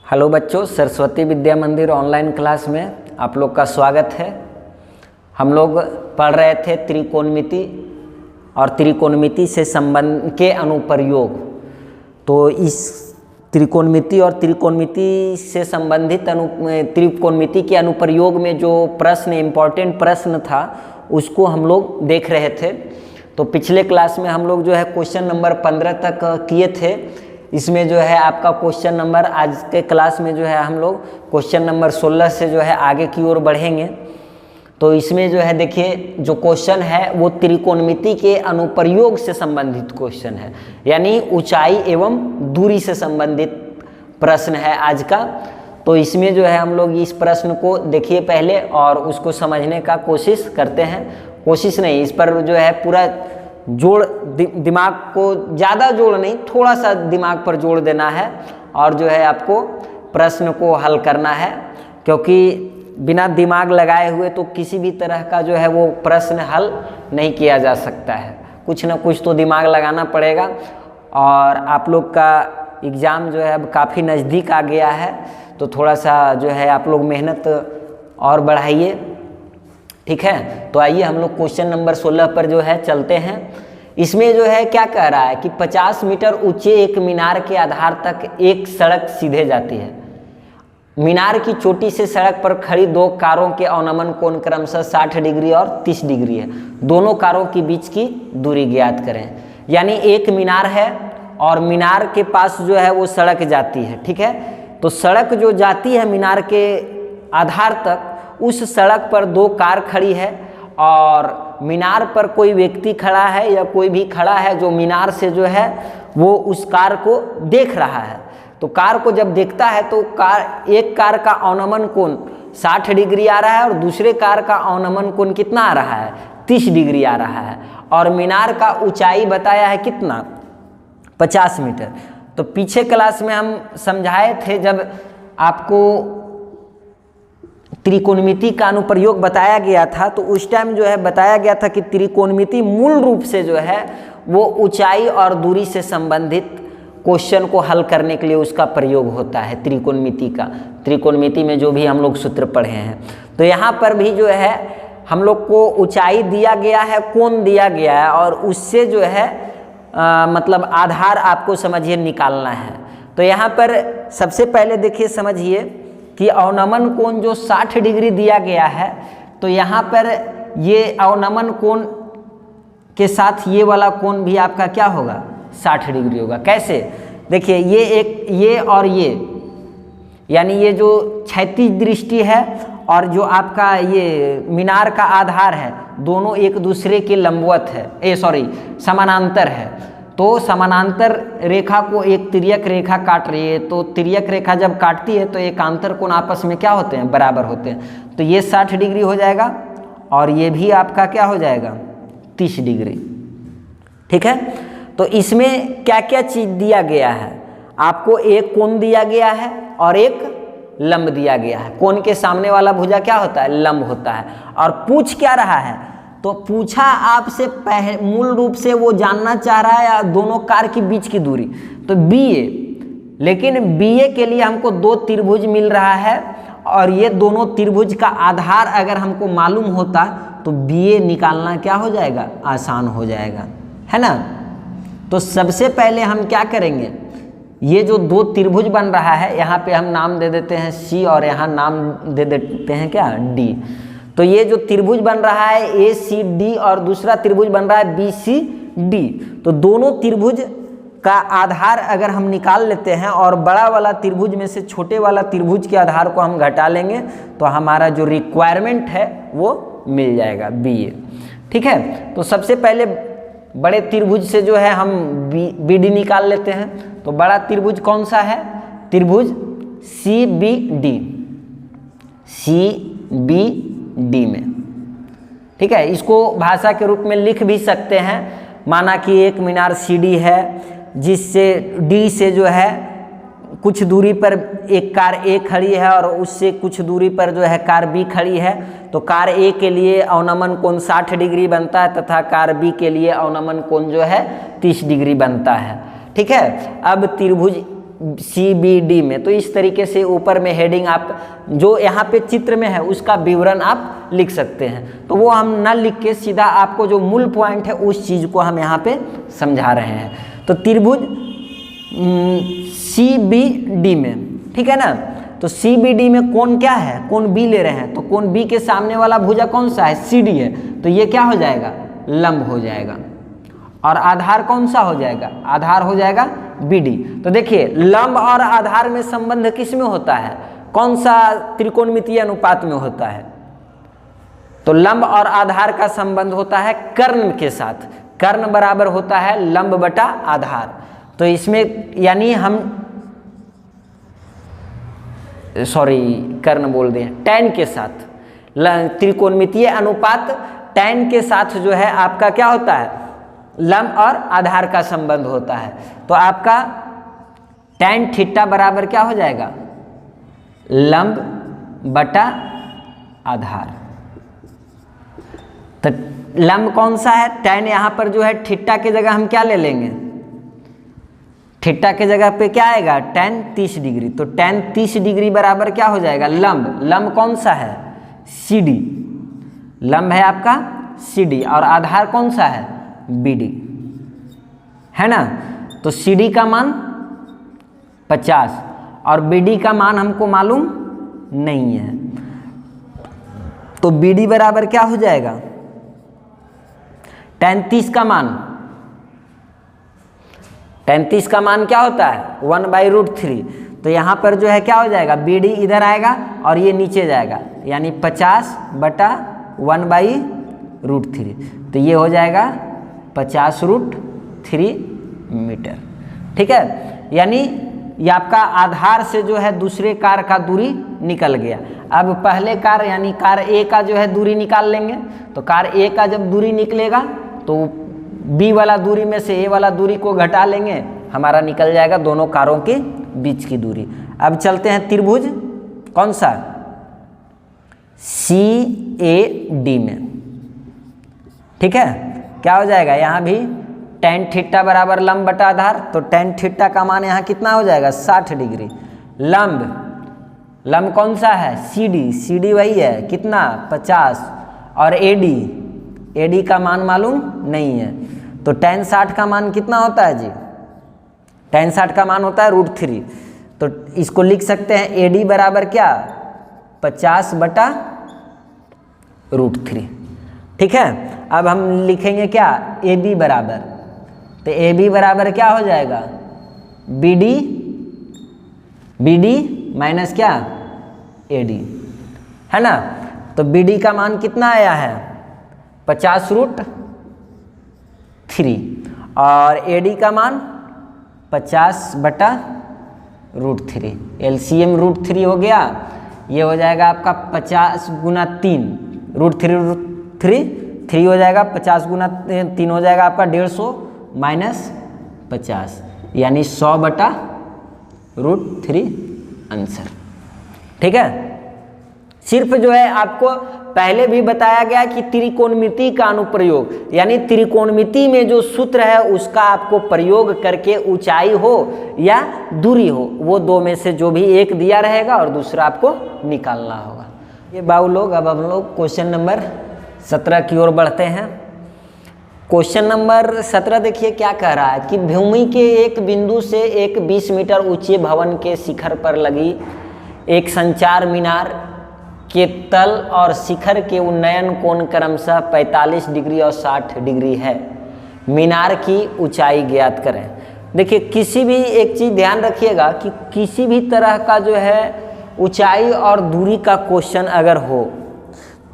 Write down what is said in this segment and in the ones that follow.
Hello बच्चों, सरस्वती विद्या मंदिर online class में आप लोग का स्वागत है। हम लोग पढ़ रहे थे त्रिकोणमिति और त्रिकोणमिति से संबंध के अनुप्रयोग। तो इस त्रिकोणमिति और त्रिकोणमिति से संबंधित त्रिकोणमिति के अनुप्रयोग में जो प्रश्न इम्पोर्टेंट प्रश्न था उसको हम लोग देख रहे थे। तो पिछले क्लास में हम लोग जो है क्वेश्चन नंबर 15 तक किए थे। इसमें जो है आपका क्वेश्चन नंबर आज के क्लास में जो है हम लोग क्वेश्चन नंबर 16 से जो है आगे की ओर बढ़ेंगे। तो इसमें जो है देखिए, जो क्वेश्चन है वो त्रिकोणमिति के अनुप्रयोग से संबंधित क्वेश्चन है, यानी ऊंचाई एवं दूरी से संबंधित प्रश्न है आज का। तो इसमें जो है हम लोग इस प्रश्न को देखिए पहले और उसको समझने का कोशिश करते हैं। कोशिश नहीं, इस पर जो है पूरा जोड़ दिमाग को, ज़्यादा जोड़ नहीं, थोड़ा सा दिमाग पर जोड़ देना है और जो है आपको प्रश्न को हल करना है, क्योंकि बिना दिमाग लगाए हुए तो किसी भी तरह का जो है वो प्रश्न हल नहीं किया जा सकता है। कुछ ना कुछ तो दिमाग लगाना पड़ेगा। और आप लोग का एग्ज़ाम जो है अब काफ़ी नज़दीक आ गया है, तो थोड़ा सा जो है आप लोग मेहनत और बढ़ाइए, ठीक है। तो आइए हम लोग क्वेश्चन नंबर 16 पर जो है चलते हैं। इसमें जो है क्या कह रहा है कि 50 मीटर ऊंचे एक मीनार के आधार तक एक सड़क सीधे जाती है। मीनार की चोटी से सड़क पर खड़ी दो कारों के अवनमन कोण क्रमशः 60 डिग्री और 30 डिग्री है। दोनों कारों के बीच की दूरी ज्ञात करें। यानी एक मीनार है और मीनार के पास जो है वो सड़क जाती है, ठीक है। तो सड़क जो जाती है मीनार के आधार तक, उस सड़क पर दो कार खड़ी है और मीनार पर कोई व्यक्ति खड़ा है या कोई भी खड़ा है जो मीनार से जो है वो उस कार को देख रहा है। तो कार को जब देखता है तो एक कार का अवनमन कोण 60 डिग्री आ रहा है और दूसरे कार का अवनमन कोण कितना आ रहा है, 30 डिग्री आ रहा है। और मीनार का ऊंचाई बताया है कितना, 50 मीटर। तो पीछे क्लास में हम समझाए थे, जब आपको त्रिकोणमिति का अनुप्रयोग बताया गया था तो उस टाइम जो है बताया गया था कि त्रिकोणमिति मूल रूप से जो है वो ऊंचाई और दूरी से संबंधित क्वेश्चन को हल करने के लिए उसका प्रयोग होता है त्रिकोणमिति का। त्रिकोणमिति में जो भी हम लोग सूत्र पढ़े हैं, तो यहाँ पर भी जो है हम लोग को ऊंचाई दिया गया है, कोण दिया गया है और उससे जो है मतलब आधार आपको समझिए निकालना है। तो यहाँ पर सबसे पहले देखिए समझिए कि अवनमन कोण जो 60 डिग्री दिया गया है, तो यहाँ पर ये अवनमन कोण के साथ ये वाला कोण भी आपका क्या होगा, 60 डिग्री होगा। कैसे, देखिए ये और ये, यानी ये जो क्षैतिज दृष्टि है और जो आपका ये मीनार का आधार है, दोनों एक दूसरे के लंबवत है, समानांतर है। तो समानांतर रेखा को एक तिर्यक रेखा काट रही है, तो तिर्यक रेखा जब काटती है तो एकांतर कोण आपस में क्या होते हैं, बराबर होते हैं। तो ये 60 डिग्री हो जाएगा और ये भी आपका क्या हो जाएगा, 30 डिग्री, ठीक है। तो इसमें क्या क्या चीज दिया गया है, आपको एक कोण दिया गया है और एक लंब दिया गया है। कोण के सामने वाला भुजा क्या होता है, लंब होता है। और पूछ क्या रहा है, तो पूछा आपसे मूल रूप से वो जानना चाह रहा है दोनों कार के बीच की दूरी, तो BA। लेकिन BA के लिए हमको दो त्रिभुज मिल रहा है और ये दोनों त्रिभुज का आधार अगर हमको मालूम होता तो BA निकालना क्या हो जाएगा, आसान हो जाएगा, है ना। तो सबसे पहले हम क्या करेंगे, ये जो दो त्रिभुज बन रहा है, यहाँ पे हम नाम दे देते हैं C और यहाँ नाम दे देते हैं क्या, D। तो ये जो त्रिभुज बन रहा है ACD और दूसरा त्रिभुज बन रहा है BCD, तो दोनों त्रिभुज का आधार अगर हम निकाल लेते हैं और बड़ा वाला त्रिभुज में से छोटे वाला त्रिभुज के आधार को हम घटा लेंगे तो हमारा जो रिक्वायरमेंट है वो मिल जाएगा, BA, ठीक है। तो सबसे पहले बड़े त्रिभुज से जो है हम BD निकाल लेते हैं। तो बड़ा त्रिभुज कौन सा है, त्रिभुज CBD में, ठीक है। इसको भाषा के रूप में लिख भी सकते हैं। माना कि एक मीनार CD है जिससे D से जो है कुछ दूरी पर एक कार A खड़ी है और उससे कुछ दूरी पर जो है कार B खड़ी है। तो कार A के लिए अवनमन कोण 60 डिग्री बनता है तथा कार B के लिए अवनमन कोण जो है 30 डिग्री बनता है, ठीक है। अब त्रिभुज CBD में। तो इस तरीके से ऊपर में हेडिंग आप जो यहाँ पे चित्र में है उसका विवरण आप लिख सकते हैं। तो वो हम ना लिख के सीधा आपको जो मूल पॉइंट है उस चीज़ को हम यहाँ पे समझा रहे हैं। तो त्रिभुज CBD में, ठीक है ना, तो CBD में कोण क्या है, कोण B ले रहे हैं, तो कोण B के सामने वाला भुजा कौन सा है, CD है, तो ये क्या हो जाएगा, लंब हो जाएगा। और आधार कौन सा हो जाएगा, आधार हो जाएगा BD। तो देखिए लंब और आधार में संबंध किस में होता है, कौन सा त्रिकोणमितीय अनुपात में होता है, तो लंब और आधार का संबंध होता है कर्ण के साथ। कर्ण बराबर होता है लंब बटा आधार। तो इसमें यानी हम कर्ण बोल दें, टैन के साथ, त्रिकोणमितीय अनुपात टैन के साथ जो है आपका क्या होता है, लंब और आधार का संबंध होता है। तो आपका टैन थीटा बराबर क्या हो जाएगा, लंब बटा आधार। तो लंब कौन सा है, टैन यहाँ पर जो है थीटा की जगह हम क्या ले लेंगे, थीटा के जगह पे क्या आएगा, टैन 30 डिग्री। तो टैन 30 डिग्री बराबर क्या हो जाएगा, लंब। लंब कौन सा है, CD, लंब है आपका CD, और आधार कौन सा है, BD, है ना। तो CD का मान 50 और BD का मान हमको मालूम नहीं है, तो BD बराबर क्या हो जाएगा, टैन 30 का मान, टैन 30 का मान क्या होता है 1/√3। तो यहाँ पर जो है क्या हो जाएगा, BD इधर आएगा और ये नीचे जाएगा, यानी 50/1/√3। तो ये हो जाएगा 50√3 मीटर, ठीक है। यानी ये आपका आधार से जो है दूसरे कार का दूरी निकल गया। अब पहले कार यानी कार A का जो है दूरी निकाल लेंगे। तो कार A का जब दूरी निकलेगा तो B वाला दूरी में से A वाला दूरी को घटा लेंगे, हमारा निकल जाएगा दोनों कारों के बीच की दूरी। अब चलते हैं त्रिभुज कौन सा, CAD में, ठीक है। क्या हो जाएगा, यहाँ भी टैन थीटा बराबर लंब बटा आधार। तो टैन थीटा का मान यहाँ कितना हो जाएगा, 60 डिग्री। लंब, लंब कौन सा है, CD वही है कितना 50, और AD का मान मालूम नहीं है। तो टैन 60 का मान कितना होता है जी, टैन 60 का मान होता है √3। तो इसको लिख सकते हैं AD बराबर क्या, 50/√3, ठीक है। अब हम लिखेंगे क्या, AB बराबर, तो AB बराबर क्या हो जाएगा, BD माइनस क्या, AD, है ना। तो BD का मान कितना आया है 50√3 और AD का मान 50/√3। LCM √3 हो गया, ये हो जाएगा आपका 50 × 3, √3 हो जाएगा, 50 × 3 हो जाएगा आपका 150 माइनस 50, यानी 100/√3 आंसर, ठीक है। सिर्फ जो है आपको पहले भी बताया गया कि त्रिकोणमिति का अनुप्रयोग, यानी त्रिकोणमिति में जो सूत्र है उसका आपको प्रयोग करके ऊंचाई हो या दूरी हो, वो दो में से जो भी एक दिया रहेगा और दूसरा आपको निकालना होगा। ये बाबू लोग, अब हम लोग क्वेश्चन नंबर 17 की ओर बढ़ते हैं। क्वेश्चन नंबर 17 देखिए क्या कह रहा है कि भूमि के एक बिंदु से एक 20 मीटर ऊंचे भवन के शिखर पर लगी एक संचार मीनार के तल और शिखर के उन्नयन कोण क्रमशः 45 डिग्री और 60 डिग्री है। मीनार की ऊंचाई ज्ञात करें। देखिए किसी भी एक चीज़ ध्यान रखिएगा कि किसी भी तरह का जो है ऊंचाई और दूरी का क्वेश्चन अगर हो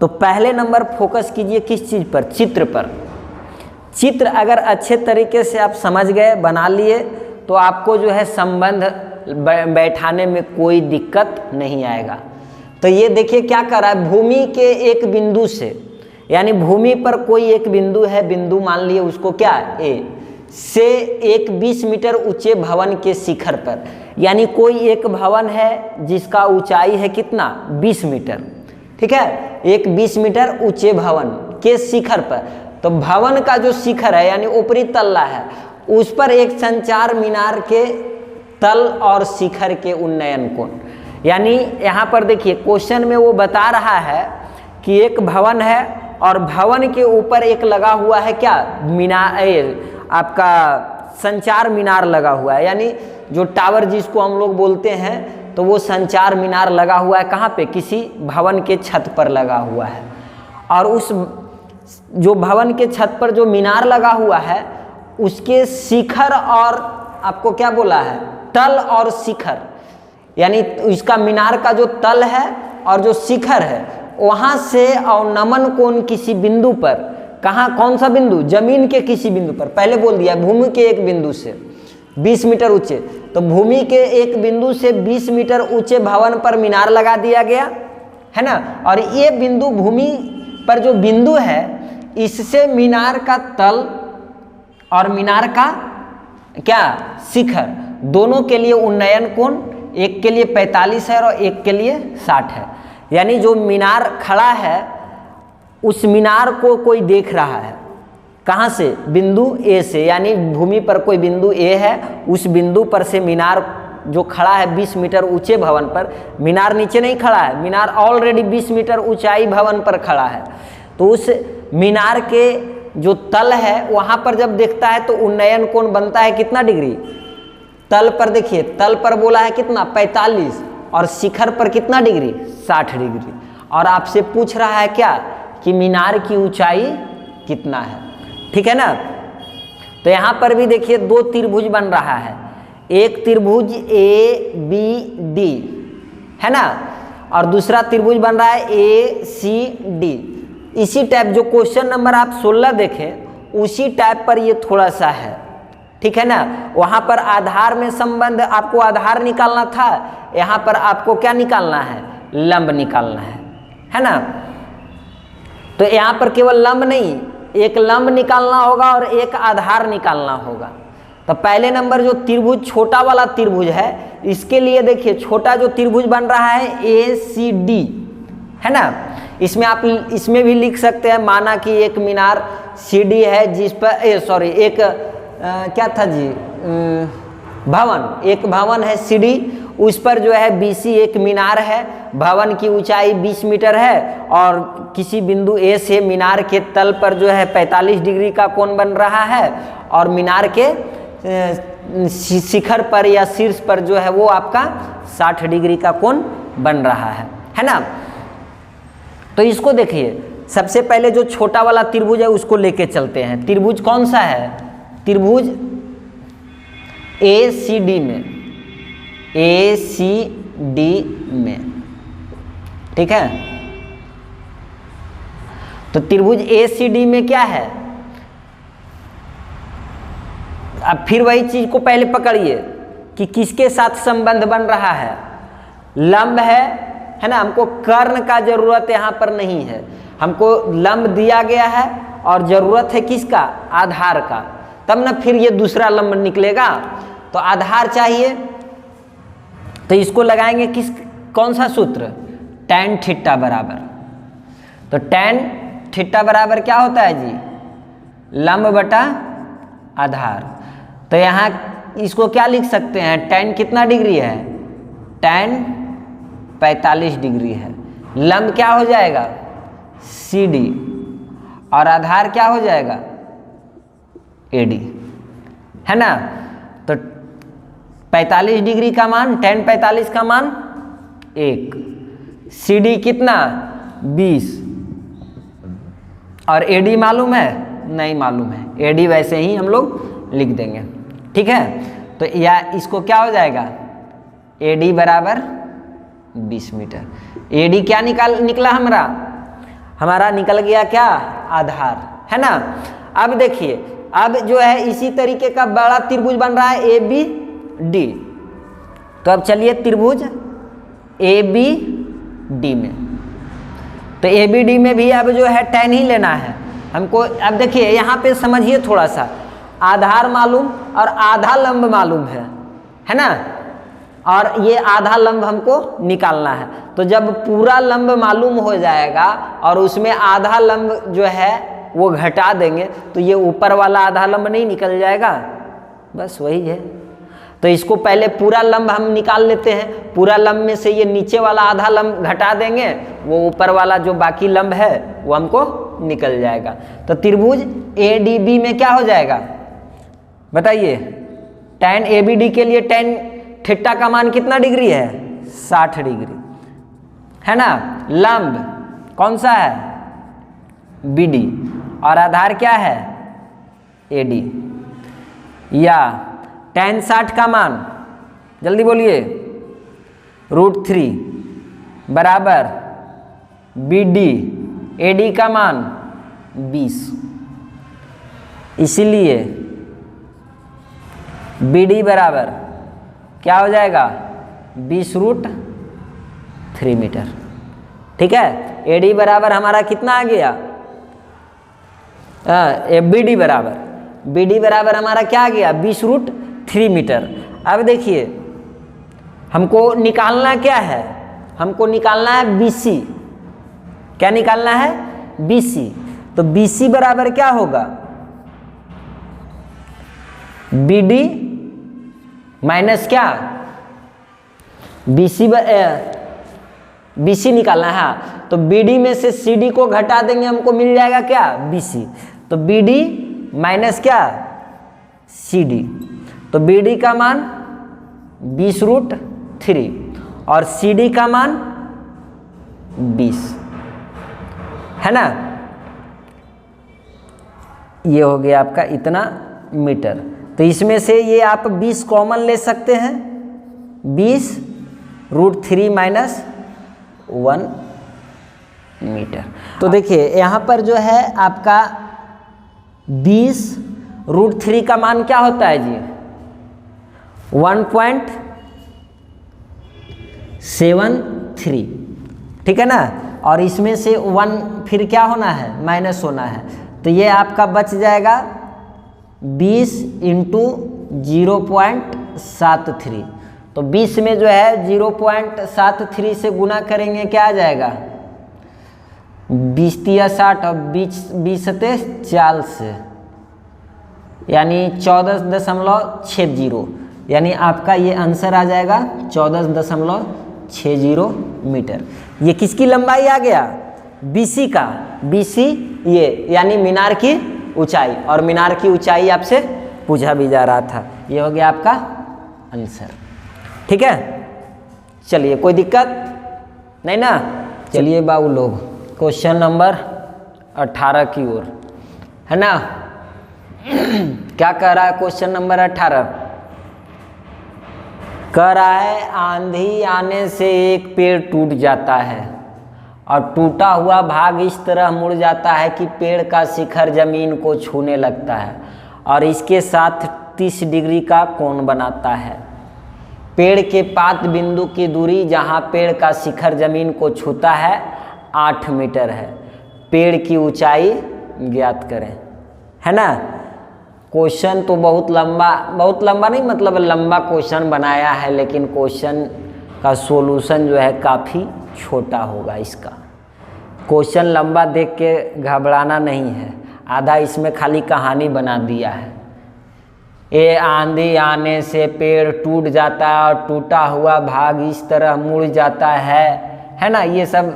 तो पहले नंबर फोकस कीजिए किस चीज़ पर, चित्र पर। चित्र अगर अच्छे तरीके से आप समझ गए, बना लिए, तो आपको जो है संबंध बैठाने में कोई दिक्कत नहीं आएगा। तो ये देखिए क्या कर रहा है, भूमि के एक बिंदु से, यानी भूमि पर कोई एक बिंदु है, बिंदु मान लिए उसको क्या A, से एक 20 मीटर ऊंचे भवन के शिखर पर, यानी कोई एक भवन है जिसका ऊंचाई है कितना 20 मीटर, ठीक है। एक 20 मीटर ऊंचे भवन के शिखर पर, तो भवन का जो शिखर है यानी ऊपरी तल्ला है, उस पर एक संचार मीनार के तल और शिखर के उन्नयन कोण। यानी यहाँ पर देखिए क्वेश्चन में वो बता रहा है कि एक भवन है और भवन के ऊपर एक लगा हुआ है क्या, मीनार, आपका संचार मीनार लगा हुआ है, यानी जो टावर जिसको हम लोग बोलते हैं, तो वो संचार मीनार लगा हुआ है कहाँ पे, किसी भवन के छत पर लगा हुआ है। और उस जो भवन के छत पर जो मीनार लगा हुआ है उसके शिखर और आपको क्या बोला है, तल और शिखर, यानी इसका मीनार का जो तल है और जो शिखर है वहाँ से अवनमन कोण किसी बिंदु पर, कहाँ, कौन सा बिंदु, जमीन के किसी बिंदु पर, पहले बोल दिया भूमि के एक बिंदु से 20 मीटर ऊंचे, तो भूमि के एक बिंदु से 20 मीटर ऊंचे भवन पर मीनार लगा दिया गया है ना। और ये बिंदु, भूमि पर जो बिंदु है, इससे मीनार का तल और मीनार का क्या, शिखर, दोनों के लिए उन्नयन कोण, एक के लिए 45 है और एक के लिए 60 है। यानी जो मीनार खड़ा है उस मीनार को कोई देख रहा है, कहाँ से, बिंदु ए से, यानी भूमि पर कोई बिंदु ए है, उस बिंदु पर से मीनार जो खड़ा है 20 मीटर ऊंचे भवन पर, मीनार नीचे नहीं खड़ा है, मीनार ऑलरेडी 20 मीटर ऊंचाई भवन पर खड़ा है, तो उस मीनार के जो तल है वहाँ पर जब देखता है तो उन्नयन कोण बनता है कितना डिग्री, तल पर देखिए, तल पर बोला है कितना 45 और शिखर पर कितना डिग्री 60 डिग्री। और आपसे पूछ रहा है क्या कि मीनार की ऊंचाई कितना है, ठीक है ना। तो यहाँ पर भी देखिए दो त्रिभुज बन रहा है, एक त्रिभुज ए बी डी है ना, और दूसरा त्रिभुज बन रहा है ए सी डी। इसी टाइप जो क्वेश्चन नंबर आप 16 देखें उसी टाइप पर ये थोड़ा सा है, ठीक है ना। वहाँ पर आधार में संबंध, आपको आधार निकालना था, यहाँ पर आपको क्या निकालना है, लंब निकालना है ना। तो यहाँ पर केवल लंब नहीं, एक लंब निकालना होगा और एक आधार निकालना होगा। तो पहले नंबर जो त्रिभुज, छोटा वाला त्रिभुज है, इसके लिए देखिए छोटा जो त्रिभुज बन रहा है ए सी डी है ना, इसमें आप इसमें भी लिख सकते हैं, माना कि एक मीनार सी डी है जिस पर एक क्या था जी, भवन, एक भवन है सी डी, उस पर जो है बीसी एक मीनार है, भवन की ऊंचाई 20 मीटर है और किसी बिंदु ए से मीनार के तल पर जो है 45 डिग्री का कोण बन रहा है और मीनार के शिखर पर या शीर्ष पर जो है वो आपका 60 डिग्री का कोण बन रहा है ना। तो इसको देखिए, सबसे पहले जो छोटा वाला त्रिभुज है उसको लेके चलते हैं। त्रिभुज कौन सा है, त्रिभुज ए सी डी में, ए सी डी में, ठीक है। तो त्रिभुज ए सी डी में क्या है, अब फिर वही चीज को पहले पकड़िए कि किसके साथ संबंध बन रहा है, लंब है ना। हमको कर्ण का जरूरत यहाँ पर नहीं है, हमको लंब दिया गया है और जरूरत है किसका, आधार का, तब ना फिर ये दूसरा लंब निकलेगा। तो आधार चाहिए, तो इसको लगाएंगे किस, कौन सा सूत्र, tan थीटा बराबर, तो tan थीटा बराबर क्या होता है जी, लंब बटा आधार। तो यहाँ इसको क्या लिख सकते हैं, tan कितना डिग्री है, tan 45 डिग्री है, लंब क्या हो जाएगा CD और आधार क्या हो जाएगा AD है ना। तो 45 डिग्री का मान, tan 45 का मान 1, CD कितना 20 और AD मालूम है, नहीं मालूम है, AD वैसे ही हम लोग लिख देंगे, ठीक है। तो या इसको क्या हो जाएगा, AD बराबर 20 मीटर। AD क्या निकला हमारा निकल गया क्या, आधार है ना। अब देखिए, अब जो है इसी तरीके का बड़ा त्रिभुज बन रहा है ABD। तो अब चलिए त्रिभुज ABD में, तो ABD में भी अब जो है tan ही लेना है हमको। अब देखिए यहाँ पे समझिए थोड़ा सा, आधार मालूम और आधा लंब मालूम है ना, और ये आधा लंब हमको निकालना है। तो जब पूरा लंब मालूम हो जाएगा और उसमें आधा लंब जो है वो घटा देंगे तो ये ऊपर वाला आधा लंब नहीं निकल जाएगा, बस वही है। तो इसको पहले पूरा लंब हम निकाल लेते हैं। पूरा लंब में से ये नीचे वाला आधा लंब घटा देंगे, वो ऊपर वाला जो बाकी लंब है वो हमको निकल जाएगा। तो त्रिभुज ADB में क्या हो जाएगा बताइए? tan ABD के लिए tan थीटा का मान कितना डिग्री है? 60 डिग्री है ना। लंब कौन सा है? BD, और आधार क्या है? AD। या tan 60 का मान जल्दी बोलिए, √3 बराबर BD, AD का मान 20। इसीलिए BD बराबर क्या हो जाएगा? 20√3 मीटर। ठीक है। AD बराबर हमारा कितना आ गया? BD बराबर हमारा क्या आ गया? 20√3 मीटर। अब देखिए हमको निकालना क्या है? हमको निकालना है BC। क्या निकालना है? BC। तो BC बराबर क्या होगा? BD माइनस क्या? BC निकालना है। तो BD में से CD को घटा देंगे, हमको मिल जाएगा क्या? BC। तो BD माइनस क्या? CD। तो BD का मान 20√3 और CD का मान 20 है ना। ये हो गया आपका इतना मीटर। तो इसमें से ये आप 20 कॉमन ले सकते हैं, 20√3 माइनस 1 मीटर। तो देखिए यहाँ पर जो है आपका 20√3 का मान क्या होता है जी? 1.73। ठीक है ना। और इसमें से 1 फिर क्या होना है? माइनस होना है। तो ये आपका बच जाएगा 20 × 0.73। तो 20 में जो है 0.73 से गुना करेंगे, क्या आ जाएगा? 20 × 60 और 20 × 40 यानी 14.60, यानी आपका ये आंसर आ जाएगा 14.60 मीटर। ये किसकी लंबाई आ गया? BC का। BC ये यानी मीनार की ऊंचाई, और मीनार की ऊंचाई आपसे पूछा भी जा रहा था। ये हो गया आपका आंसर। ठीक है। चलिए कोई दिक्कत नहीं ना। चलिए बाबू लोग क्वेश्चन नंबर 18 की ओर, है ना। क्या कह रहा है क्वेश्चन नंबर 18? कह रहा है आंधी आने से एक पेड़ टूट जाता है और टूटा हुआ भाग इस तरह मुड़ जाता है कि पेड़ का शिखर जमीन को छूने लगता है और इसके साथ 30 डिग्री का कोण बनाता है। पेड़ के पात बिंदु की दूरी जहां पेड़ का शिखर जमीन को छूता है 8 मीटर है। पेड़ की ऊंचाई ज्ञात करें। है ना। क्वेश्चन तो बहुत लंबा नहीं, मतलब लंबा क्वेश्चन बनाया है, लेकिन क्वेश्चन का सॉल्यूशन जो है काफ़ी छोटा होगा। इसका क्वेश्चन लंबा देख के घबराना नहीं है, आधा इसमें खाली कहानी बना दिया है। ये आंधी आने से पेड़ टूट जाता है और टूटा हुआ भाग इस तरह मुड़ जाता है ना। ये सब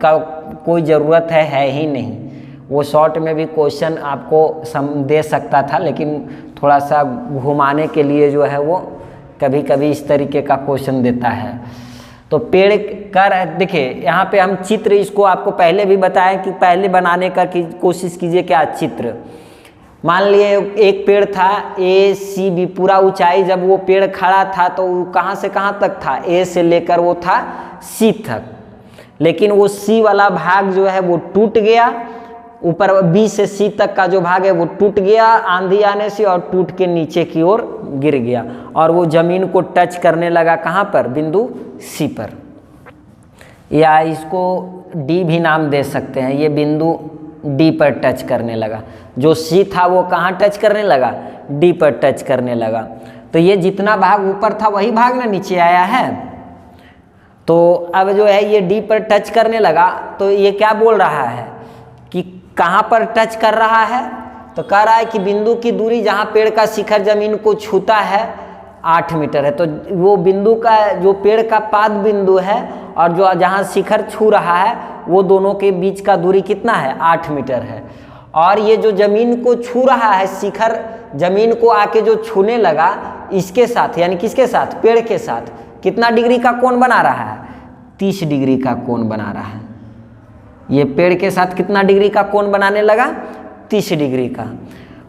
का कोई ज़रूरत है ही नहीं। वो शॉर्ट में भी क्वेश्चन आपको दे सकता था, लेकिन थोड़ा सा घुमाने के लिए जो है वो कभी कभी इस तरीके का क्वेश्चन देता है। तो पेड़ का देखिए यहाँ पे हम चित्र, इसको आपको पहले भी बताया कि पहले बनाने का कोशिश कीजिए। क्या चित्र? मान लिए एक पेड़ था ACB, पूरा ऊंचाई जब वो पेड़ खड़ा था तो वो कहाँ से कहाँ तक था? A से लेकर वो था C तक, लेकिन वो C वाला भाग जो है वो टूट गया। ऊपर B से C तक का जो भाग है वो टूट गया आंधी आने से, और टूट के नीचे की ओर गिर गया और वो जमीन को टच करने लगा। कहाँ पर? बिंदु C पर, या इसको D भी नाम दे सकते हैं। ये बिंदु D पर टच करने लगा। जो C था वो कहाँ टच करने लगा? D पर टच करने लगा। तो ये जितना भाग ऊपर था वही भाग ना नीचे आया है। तो अब जो है ये D पर टच करने लगा, तो ये क्या बोल रहा है कि कहाँ पर टच कर रहा है? तो कह रहा है कि बिंदु की दूरी जहाँ पेड़ का शिखर जमीन को छूता है 8 मीटर है। तो वो बिंदु का जो पेड़ का पाद बिंदु है और जो जहाँ शिखर छू रहा है वो दोनों के बीच का दूरी कितना है? 8 मीटर है। और ये जो जमीन को छू रहा है, शिखर जमीन को आके जो छूने लगा, इसके साथ यानी किसके साथ? पेड़ के साथ कितना डिग्री का कोण बना रहा है? 30 डिग्री का कोण बना रहा है। ये पेड़ के साथ कितना डिग्री का कोण बनाने लगा? 30 डिग्री का।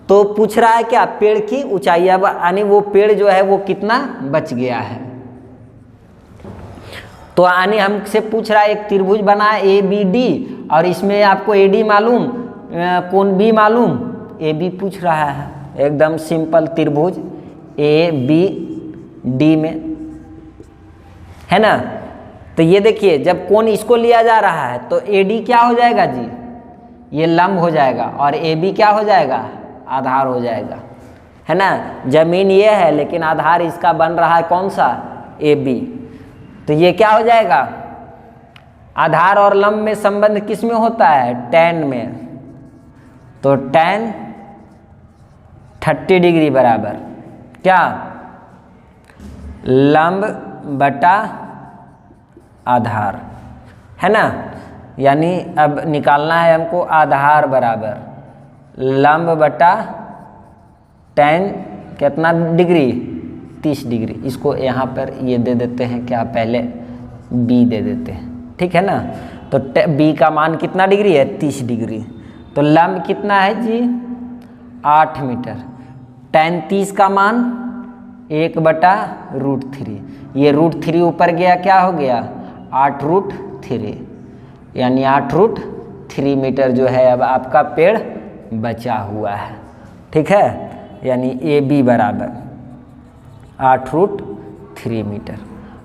तो पूछ रहा है क्या? पेड़ की ऊंचाई, अब यानी वो पेड़ जो है वो कितना बच गया है। तो यानी हमसे पूछ रहा है एक त्रिभुज बना ABD और इसमें आपको AD मालूम, कोण B मालूम, AB पूछ रहा है। एकदम सिंपल त्रिभुज ABD में, है ना। तो ये देखिए जब कोण इसको लिया जा रहा है तो AD क्या हो जाएगा जी? ये लंब हो जाएगा और AB क्या हो जाएगा? आधार हो जाएगा, है ना। जमीन ये है लेकिन आधार इसका बन रहा है कौन सा? AB। तो ये क्या हो जाएगा? आधार और लंब में संबंध किस में होता है? tan में। तो tan 30 डिग्री बराबर क्या? लंब बटा आधार, है ना। यानी अब निकालना है हमको आधार बराबर लंब बटा tan कितना डिग्री? 30 डिग्री। इसको यहाँ पर ये दे देते हैं क्या? पहले B दे देते हैं, ठीक है ना। तो B का मान कितना डिग्री है? 30 डिग्री। तो लंब कितना है जी? 8 मीटर। tan 30 का मान 1/√3। ये √3 ऊपर गया, क्या हो गया? 8√3, यानी 8√3 मीटर जो है अब आपका पेड़ बचा हुआ है, ठीक है। यानी AB बराबर 8√3 मीटर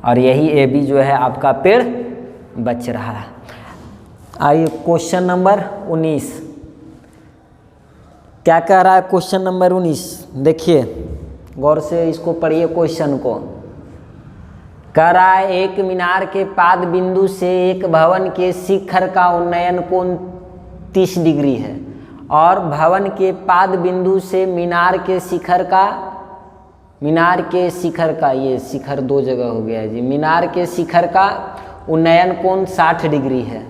और यही AB जो है आपका पेड़ बच रहा है। आइए क्वेश्चन नंबर 19 क्या कह रहा है? क्वेश्चन नंबर 19 देखिए, गौर से इसको पढ़िए क्वेश्चन को। कह रहा है एक मीनार के पाद बिंदु से एक भवन के शिखर का उन्नयन कोण 30 डिग्री है और भवन के पाद बिंदु से मीनार के शिखर का ये शिखर दो जगह हो गया जी। मीनार के शिखर का उन्नयन कोण 60 डिग्री है।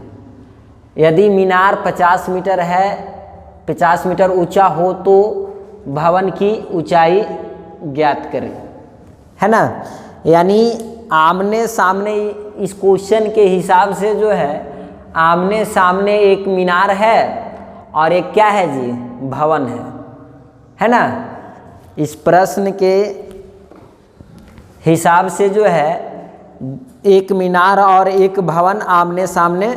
यदि मीनार 50 मीटर है, 50 मीटर ऊंचा हो तो भवन की ऊंचाई ज्ञात करें, है ना। यानी आमने सामने इस क्वेश्चन के हिसाब से जो है आमने सामने एक मीनार है और एक क्या है जी? भवन है ना। इस प्रश्न के हिसाब से जो है एक मीनार और एक भवन आमने सामने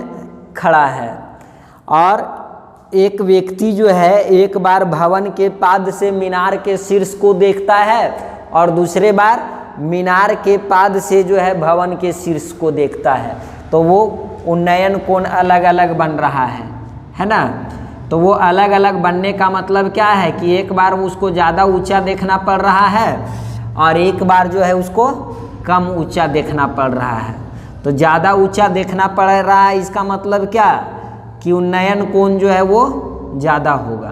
खड़ा है और एक व्यक्ति जो है एक बार भवन के पाद से मीनार के शीर्ष को देखता है और दूसरे बार मीनार के पाद से जो है भवन के शीर्ष को देखता है। तो वो उन्नयन कोण अलग अलग बन रहा है ना। तो वो अलग अलग बनने का मतलब क्या है कि एक बार उसको ज़्यादा ऊंचा देखना पड़ रहा है और एक बार जो है उसको कम ऊंचा देखना पड़ रहा है। तो ज़्यादा ऊंचा देखना पड़ रहा है, इसका मतलब क्या कि उन्नयन कोण जो है वो ज़्यादा होगा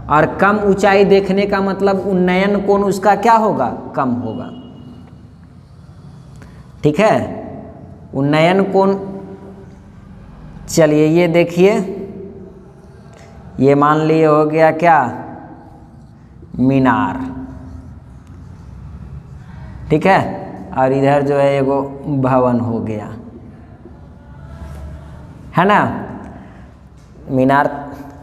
और कम ऊंचाई देखने का मतलब उन्नयन कोण उसका क्या होगा? कम होगा, ठीक है। उन्नयन कोण, चलिए ये देखिए, ये मान लिए हो गया क्या? मीनार, ठीक है। और इधर जो है एगो भवन हो गया, है ना। मीनार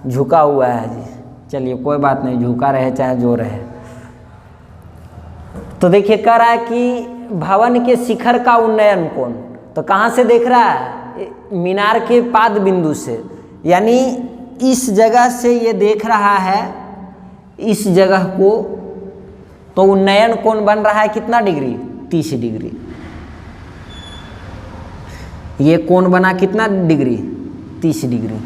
झुका हुआ है जी, चलिए कोई बात नहीं, झुका रहे चाहे जो रहे। तो देखिए कह रहा है कि भवन के शिखर का उन्नयन कोण, तो कहाँ से देख रहा है? मीनार के पाद बिंदु से, यानी इस जगह से ये देख रहा है इस जगह को, तो उन्नयन कोण बन रहा है कितना डिग्री? 30 डिग्री। ये कोण बना कितना डिग्री? 30 डिग्री।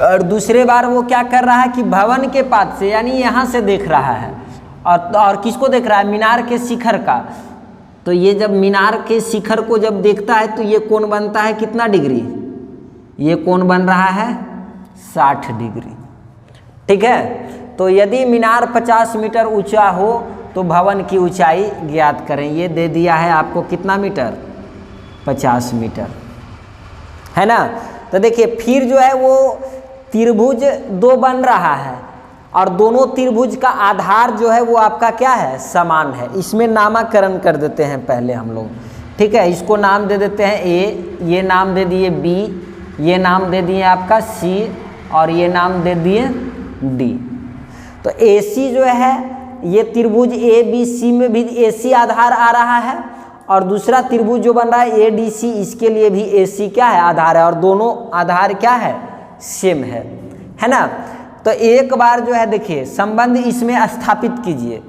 और दूसरे बार वो क्या कर रहा है कि भवन के पाद से, यानी यहाँ से देख रहा है और किसको देख रहा है? मीनार के शिखर का। तो ये जब मीनार के शिखर को जब देखता है तो ये कोण बनता है कितना डिग्री? ये कोण बन रहा है 60 डिग्री, ठीक है। तो यदि मीनार 50 मीटर ऊंचा हो तो भवन की ऊंचाई ज्ञात करें। ये दे दिया है आपको कितना मीटर, 50 मीटर, है ना। तो देखिए फिर जो है वो त्रिभुज 2 बन रहा है और दोनों त्रिभुज का आधार जो है वो आपका क्या है, समान है। इसमें नामकरण कर देते हैं पहले हम लोग, ठीक है। इसको नाम दे देते हैं ए, ये नाम दे दिए बी, ये नाम दे दिए आपका सी और ये नाम दे दिए डी। तो AC जो है ये त्रिभुज ABC में भी AC आधार आ रहा है और दूसरा त्रिभुज जो बन रहा है ADC, इसके लिए भी AC क्या है, आधार है और दोनों आधार क्या है, सेम है ना। तो एक बार जो है देखिए संबंध इसमें स्थापित कीजिए।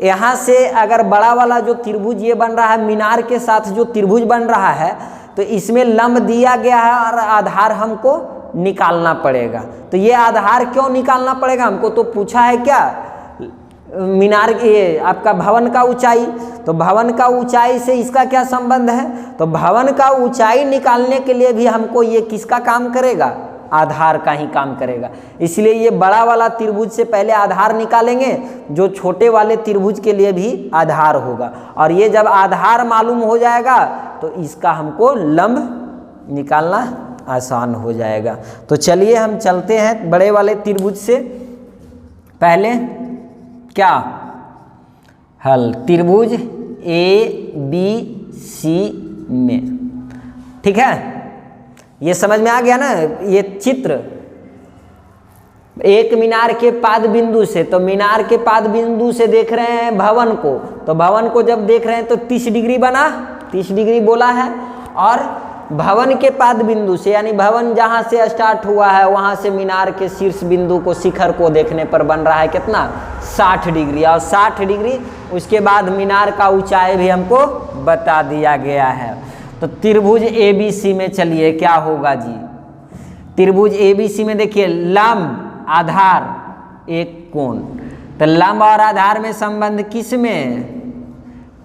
यहाँ से अगर बड़ा वाला जो त्रिभुज ये बन रहा है मीनार के साथ जो त्रिभुज बन रहा है, तो इसमें लंब दिया गया है और आधार हमको निकालना पड़ेगा। तो ये आधार क्यों निकालना पड़ेगा हमको, तो पूछा है क्या, मीनार ये आपका भवन का ऊंचाई। तो भवन का ऊंचाई से इसका क्या संबंध है, तो भवन का ऊंचाई निकालने के लिए भी हमको ये किसका काम करेगा, आधार का ही काम करेगा। इसलिए ये बड़ा वाला त्रिभुज से पहले आधार निकालेंगे, जो छोटे वाले त्रिभुज के लिए भी आधार होगा। और ये जब आधार मालूम हो जाएगा तो इसका हमको लंब निकालना आसान हो जाएगा। तो चलिए हम चलते हैं बड़े वाले त्रिभुज से। पहले क्या, हल त्रिभुज ABC में, ठीक है। ये समझ में आ गया ना। ये चित्र एक मीनार के पाद बिंदु से, तो मीनार के पाद बिंदु से देख रहे हैं भवन को, तो भवन को जब देख रहे हैं तो 30 डिग्री बना, 30 डिग्री बोला है। और भवन के पाद बिंदु से यानी भवन जहाँ से स्टार्ट हुआ है वहाँ से मीनार के शीर्ष बिंदु को, शिखर को देखने पर बन रहा है कितना, 60 डिग्री। और 60 डिग्री उसके बाद मीनार का ऊंचाई भी हमको बता दिया गया है। तो त्रिभुज ABC में चलिए क्या होगा जी, त्रिभुज ABC में देखिए लंब आधार एक कोण, तो लंब और आधार में संबंध किस में,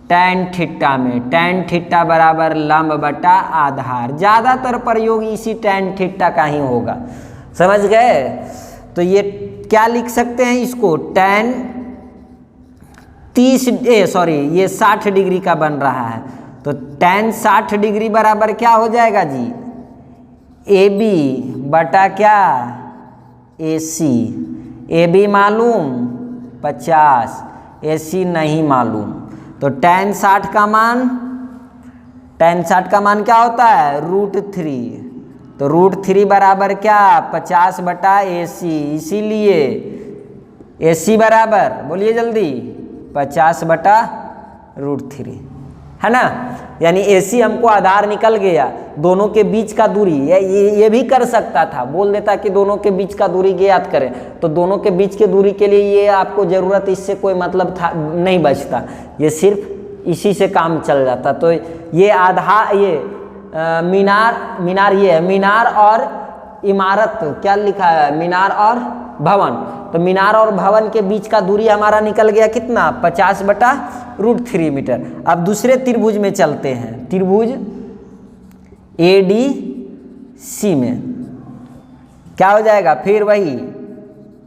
tan थीटा में। tan थीटा बराबर लंब बटा आधार, ज़्यादातर प्रयोग इसी tan थीटा का ही होगा, समझ गए। तो ये क्या लिख सकते हैं इसको, tan 60 डिग्री का बन रहा है, तो tan 60 डिग्री बराबर क्या हो जाएगा जी, AB बटा क्या, AC। AB मालूम 50, AC नहीं मालूम। तो tan 60 का मान क्या होता है, √3। तो √3 बराबर क्या, 50 बटा AC। इसीलिए AC बराबर, बोलिए जल्दी, 50 बटा √3, है ना। यानी AC हमको आधार निकल गया, दोनों के बीच का दूरी। ये भी कर सकता था, बोल देता कि दोनों के बीच का दूरी ज्ञात करें, तो दोनों के बीच के दूरी के लिए ये आपको ज़रूरत, इससे कोई मतलब था नहीं बचता, ये सिर्फ इसी से काम चल जाता। तो ये आधार, ये मीनार ये है, मीनार और इमारत क्या लिखा है, मीनार और भवन। तो मीनार और भवन के बीच का दूरी हमारा निकल गया कितना, 50 बटा √3 मीटर। अब दूसरे त्रिभुज में चलते हैं, त्रिभुज ADC में क्या हो जाएगा, फिर वही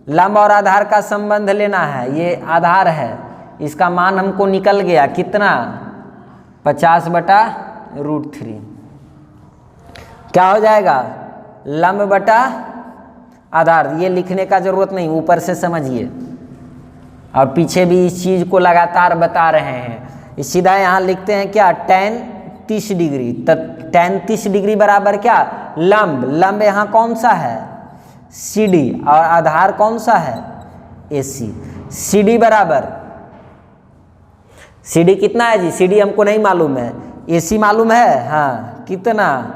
लंब और आधार का संबंध लेना है। ये आधार है, इसका मान हमको निकल गया कितना, 50 बटा √3। क्या हो जाएगा, लंब बटा आधार। ये लिखने का जरूरत नहीं, ऊपर से समझिए, और पीछे भी इस चीज़ को लगातार बता रहे हैं। सीधा यहाँ लिखते हैं क्या, tan 30 डिग्री। तो tan 30 डिग्री बराबर क्या, लंब यहाँ कौन सा है, CD, और आधार कौन सा है, AC। CD बराबर, CD कितना है जी, CD हमको नहीं मालूम है, AC मालूम है, हाँ कितना,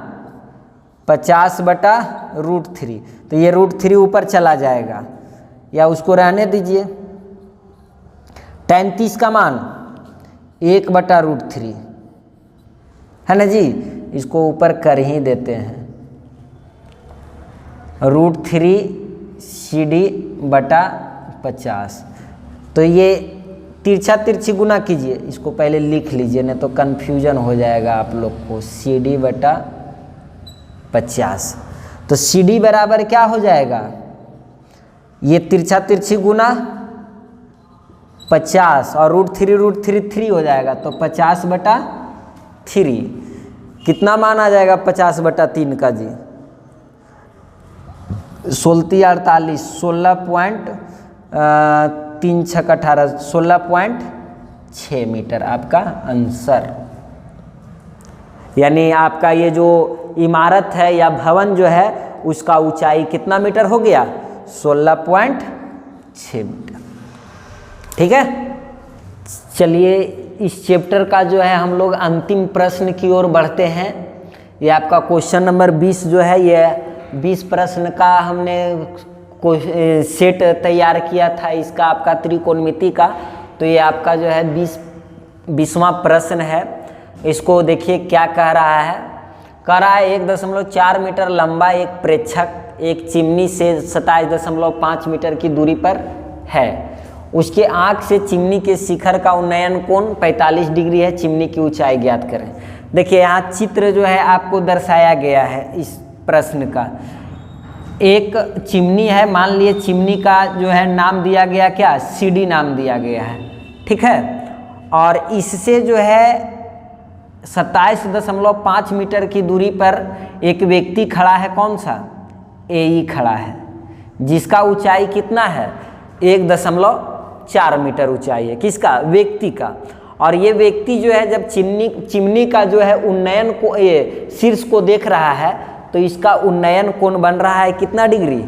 50 बटा √3। तो ये √3 ऊपर चला जाएगा, या उसको रहने दीजिए। tan 30 का मान 1 बटा √3 है ना जी, इसको ऊपर कर ही देते हैं, √3 CD बटा 50। तो ये तिरछा तिरछी गुना कीजिए, इसको पहले लिख लीजिए, नहीं तो कन्फ्यूजन हो जाएगा आप लोग को। CD बटा 50, तो CD बराबर क्या हो जाएगा, ये तिरछा तिरछी गुना 50 और √3 हो जाएगा, तो 50/3 कितना मान आ जाएगा 50/3 का जी? 16×3 = 48, 16 × 6 = 18, 16.6 मीटर आपका आंसर। यानी आपका ये जो इमारत है या भवन जो है उसका ऊंचाई कितना मीटर हो गया? 16.6 मीटर। ठीक है, चलिए इस चैप्टर का जो है हम लोग अंतिम प्रश्न की ओर बढ़ते हैं। ये आपका क्वेश्चन नंबर 20 जो है, ये 20 प्रश्न का हमने सेट तैयार किया था इसका, आपका त्रिकोणमिति का। तो ये आपका जो है 20वां प्रश्न है। इसको देखिए क्या कह रहा है। कह रहा है 1.4 मीटर लंबा एक प्रेक्षक एक चिमनी से 27.5 मीटर की दूरी पर है। उसके आँख से चिमनी के शिखर का उन्नयन कोण 45 डिग्री है। चिमनी की ऊंचाई ज्ञात करें। देखिए यहाँ चित्र जो है आपको दर्शाया गया है इस प्रश्न का। एक चिमनी है, मान लिए चिमनी का जो है नाम दिया गया क्या? सीढ़ी नाम दिया गया है। ठीक है, और इससे जो है 27.5 मीटर की दूरी पर एक व्यक्ति खड़ा है। कौन सा? AE खड़ा है, जिसका ऊंचाई कितना है? 1.4 मीटर ऊंचाई है। किसका? व्यक्ति का। और ये व्यक्ति जो है जब चिमनी का जो है उन्नयन को, ये शीर्ष को देख रहा है, तो इसका उन्नयन कोण बन रहा है कितना डिग्री?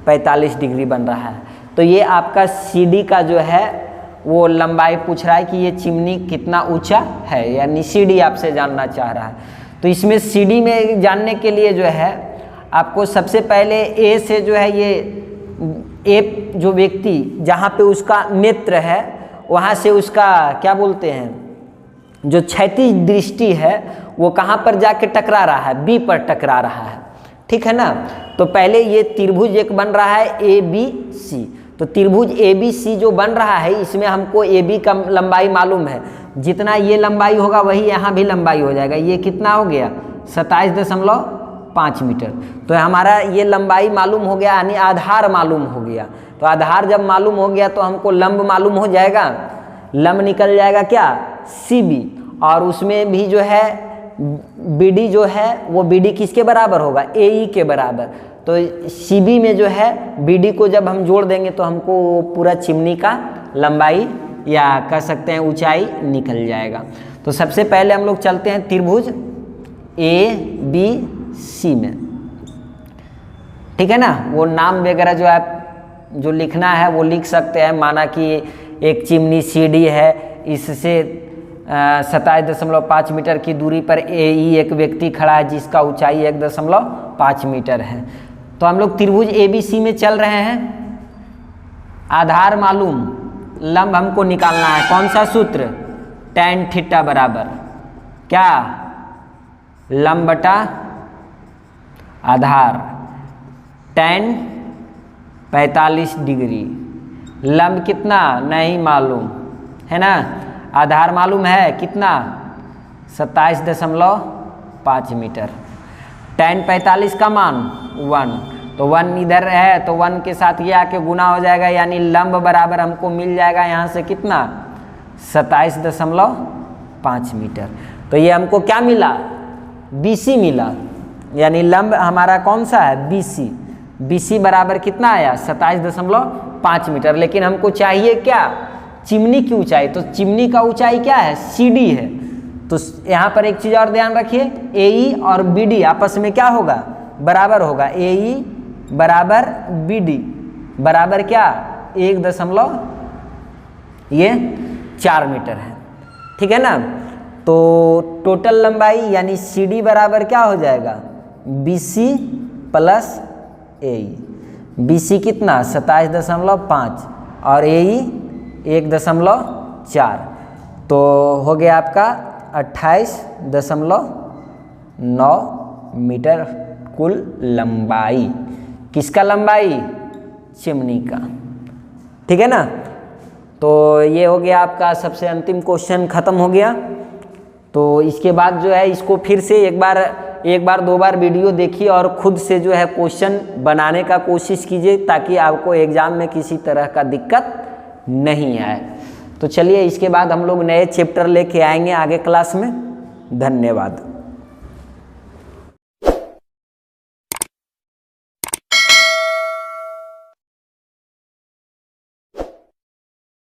45 डिग्री बन रहा है। तो ये आपका सीढ़ी का जो है वो लंबाई पूछ रहा है कि ये चिमनी कितना ऊंचा है, यानी सीढ़ी आपसे जानना चाह रहा है। तो इसमें सीढ़ी में जानने के लिए जो है आपको सबसे पहले ए से जो है ये ए जो व्यक्ति जहाँ पे उसका नेत्र है वहाँ से उसका क्या बोलते हैं, जो क्षैतिज दृष्टि है वो कहाँ पर जाके टकरा रहा है? बी पर टकरा रहा है। ठीक है ना। तो पहले ये त्रिभुज एक बन रहा है ABC। तो त्रिभुज ABC जो बन रहा है इसमें हमको AB का लंबाई मालूम है। जितना ये लंबाई होगा वही यहाँ भी लंबाई हो जाएगा। ये कितना हो गया? 27.5 मीटर। तो हमारा ये लंबाई मालूम हो गया, यानी आधार मालूम हो गया। तो आधार जब मालूम हो गया तो हमको लंब मालूम हो जाएगा। लंब निकल जाएगा क्या? CB। और उसमें भी जो है BD जो है वो BD किसके बराबर होगा? AE के बराबर। तो CB में जो है BD को जब हम जोड़ देंगे तो हमको पूरा चिमनी का लंबाई या कह सकते हैं ऊंचाई निकल जाएगा। तो सबसे पहले हम लोग चलते हैं त्रिभुज ABC में। ठीक है ना। वो नाम वगैरह जो आप जो लिखना है वो लिख सकते हैं। माना कि एक चिमनी सीढ़ी है, इससे 27.5 मीटर की दूरी पर AE एक व्यक्ति खड़ा है जिसका ऊंचाई 1.5 मीटर है। तो हम लोग त्रिभुज ABC में चल रहे हैं। आधार मालूम, लंब हमको निकालना है। कौन सा सूत्र? tan थीटा बराबर क्या? लंब बटा आधार। tan 45 degree. लंब कितना? नहीं मालूम है ना। आधार मालूम है कितना? 27.5 मीटर। tan 45 का मान 1। तो 1 इधर है तो 1 के साथ ये आके गुना हो जाएगा, यानी लंब बराबर हमको मिल जाएगा यहाँ से कितना? 27.5 मीटर। तो ये हमको क्या मिला? BC मिला। यानी लंब हमारा कौन सा है? BC। BC बराबर कितना आया? 27.5 मीटर। लेकिन हमको चाहिए क्या? चिमनी की ऊंचाई। तो चिमनी का ऊंचाई क्या है? CD है। तो यहाँ पर एक चीज़ और ध्यान रखिए, AE और BD आपस में क्या होगा? बराबर होगा। AE बराबर BD बराबर क्या? 1.4 मीटर है। ठीक है ना। तो टोटल लंबाई यानी CD बराबर क्या हो जाएगा? BC plus AE। BC कितना? 27.5 और AE 1.4। तो हो गया आपका 28.9 मीटर कुल लंबाई। किसका लंबाई? चिमनी का। ठीक है ना। तो ये हो गया आपका सबसे अंतिम क्वेश्चन, खत्म हो गया। तो इसके बाद जो है इसको फिर से एक बार दो बार वीडियो देखिए और खुद से जो है क्वेश्चन बनाने का कोशिश कीजिए ताकि आपको एग्ज़ाम में किसी तरह का दिक्कत नहीं आए। तो तो चलिए इसके बाद हम लोग नए चैप्टर लेके आएंगे आगे क्लास में। धन्यवाद।